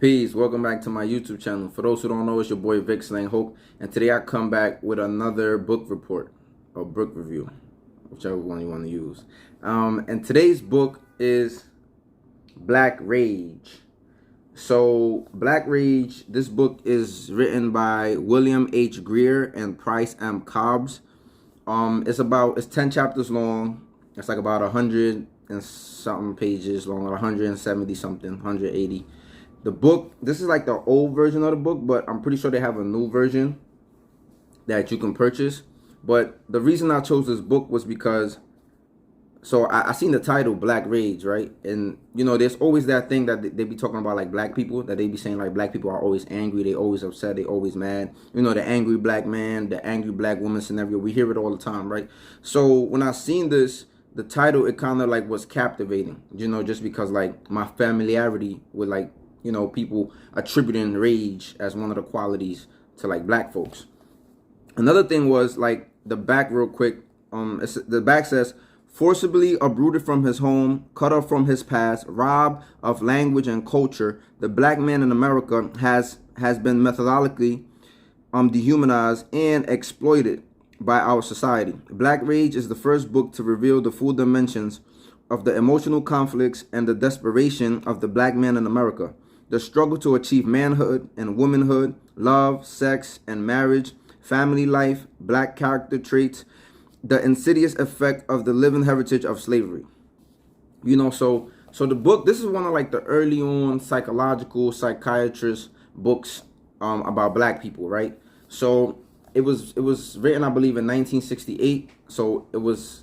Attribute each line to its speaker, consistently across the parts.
Speaker 1: Peace, welcome back to my YouTube channel. For those who don't know, it's your boy Vic Slang Hope, and today I come back with another book report or book review, whichever one you want to use. And today's book is Black Rage. So Black Rage, this book is written by William H. Grier and Price M. Cobbs. It's 10 chapters long. It's like about 100 and something pages long, 170 something, 180. The book, this is like the old version of the book, but I'm pretty sure they have a new version that you can purchase. But the reason I chose this book was because, so I seen the title Black Rage, right? And you know, there's always that thing that they be talking about, like black people, that they be saying like black people are always angry, they always upset, they always mad. You know, the angry black man, the angry black woman scenario, we hear it all the time, right? So when I seen this, the title, it kind of like was captivating, you know, just because like my familiarity with like, you know, people attributing rage as one of the qualities to like black folks. Another thing was like the back real quick. The back says, forcibly uprooted from his home, cut off from his past, robbed of language and culture, the black man in America has been methodologically dehumanized and exploited by our society. Black Rage is the first book to reveal the full dimensions of the emotional conflicts and the desperation of the black man in America. The struggle to achieve manhood and womanhood, love, sex, and marriage, family life, black character traits, the insidious effect of the living heritage of slavery. You know, so the book, this is one of like the early on psychological psychiatrist books about black people, right? So it was written, I believe, in 1968. So it was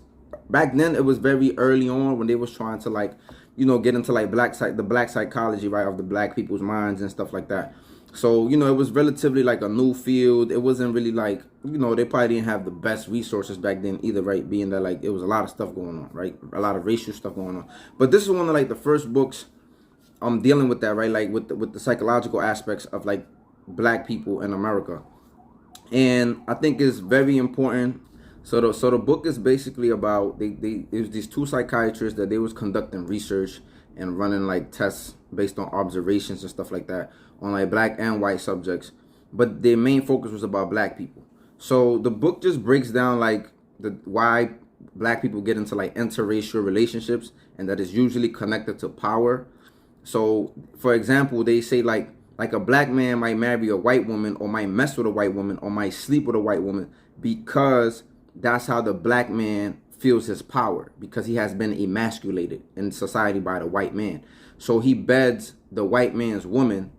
Speaker 1: back then, it was very early on when they was trying to like, you know, get into like the black psychology, right, of the black people's minds and stuff like that. So, you know, it was relatively like a new field. It wasn't really like, you know, they probably didn't have the best resources back then either, right? Being that like it was a lot of stuff going on, right? A lot of racial stuff going on. But this is one of like the first books dealing with that, right? Like with the psychological aspects of like black people in America. And I think it's very important. So the book is basically about it was these two psychiatrists that they was conducting research and running like tests based on observations and stuff like that on like black and white subjects, but their main focus was about black people. So the book just breaks down like why black people get into like interracial relationships, and that is usually connected to power. So for example, they say like a black man might marry a white woman or might mess with a white woman or might sleep with a white woman because that's how the black man feels his power, because he has been emasculated in society by the white man. So he beds the white man's woman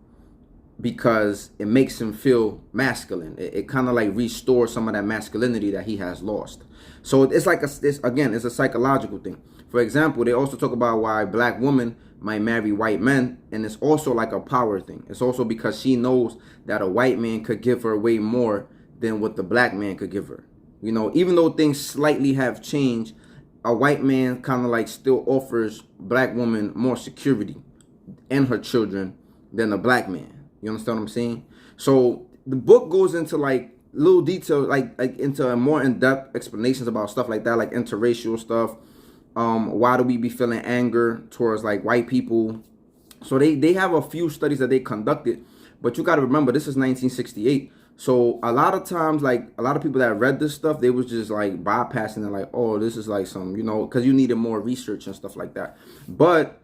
Speaker 1: because it makes him feel masculine. It kind of like restores some of that masculinity that he has lost. So it's like it's a psychological thing. For example, they also talk about why black women might marry white men, and it's also like a power thing. It's also because she knows that a white man could give her way more than what the black man could give her. You know, even though things slightly have changed, a white man kind of like still offers black woman more security and her children than a black man. You understand what I'm saying? So the book goes into like little details, like into more in-depth explanations about stuff like that, like interracial stuff. Why do we be feeling anger towards like white people? So they have a few studies that they conducted, but you got to remember this is 1968. So a lot of times, like a lot of people that read this stuff, they was just like bypassing it, like, oh, this is like some, you know, because you needed more research and stuff like that. But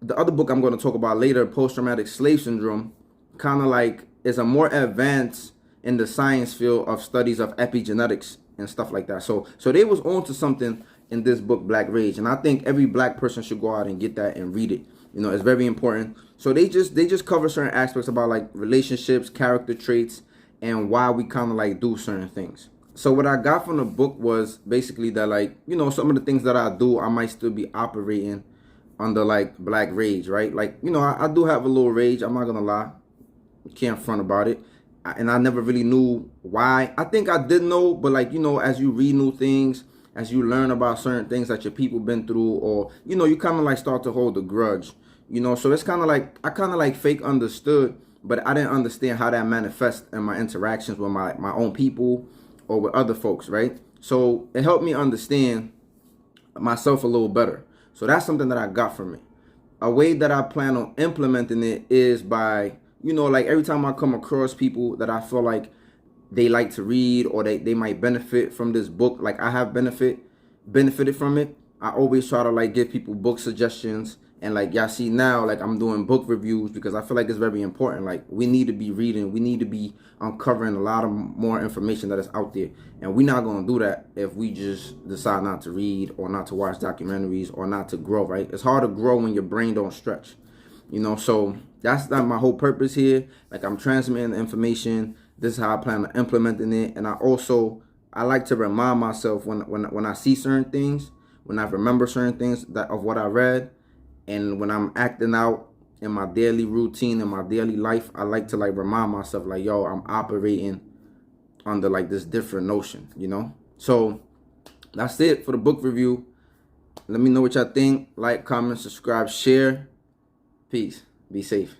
Speaker 1: the other book I'm going to talk about later, Post-Traumatic Slave Syndrome, kind of like is a more advanced in the science field of studies of epigenetics and stuff like that. So they was onto something in this book, Black Rage, and I think every black person should go out and get that and read it. You know, it's very important. So they just cover certain aspects about like relationships, character traits, and why we kind of like do certain things. So what I got from the book was basically that, like, you know, some of the things that I do, I might still be operating under like black rage, right? Like, you know, I do have a little rage. I'm not gonna lie, can't front about it. And I never really knew why. I think I did know, but like, you know, as you read new things, as you learn about certain things that your people been through, or, you know, you kind of like start to hold a grudge, you know. So it's kind of like, I kind of like fake understood, but I didn't understand how that manifests in my interactions with my own people or with other folks, right? So it helped me understand myself a little better. So that's something that I got from it. a way that I plan on implementing it is by, like every time I come across people that I feel like they like to read, or they might benefit from this book, like I have benefited from it, I always try to like give people book suggestions. And like y'all see now, like I'm doing book reviews because I feel like it's very important. Like we need to be reading, we need to be uncovering a lot of more information that is out there. And we're not gonna do that if we just decide not to read, or not to watch documentaries, or not to grow, right? It's hard to grow when your brain don't stretch. So that's not my whole purpose here. Like I'm transmitting the information. This is how I plan on implementing it. And I like to remind myself when I see certain things, when I remember certain things that of what I read. And when I'm acting out in my daily routine, in my daily life, I like to like remind myself like, yo, I'm operating under like this different notion, So that's it for the book review. Let me know what y'all think. Like, comment, subscribe, share. Peace. Be safe.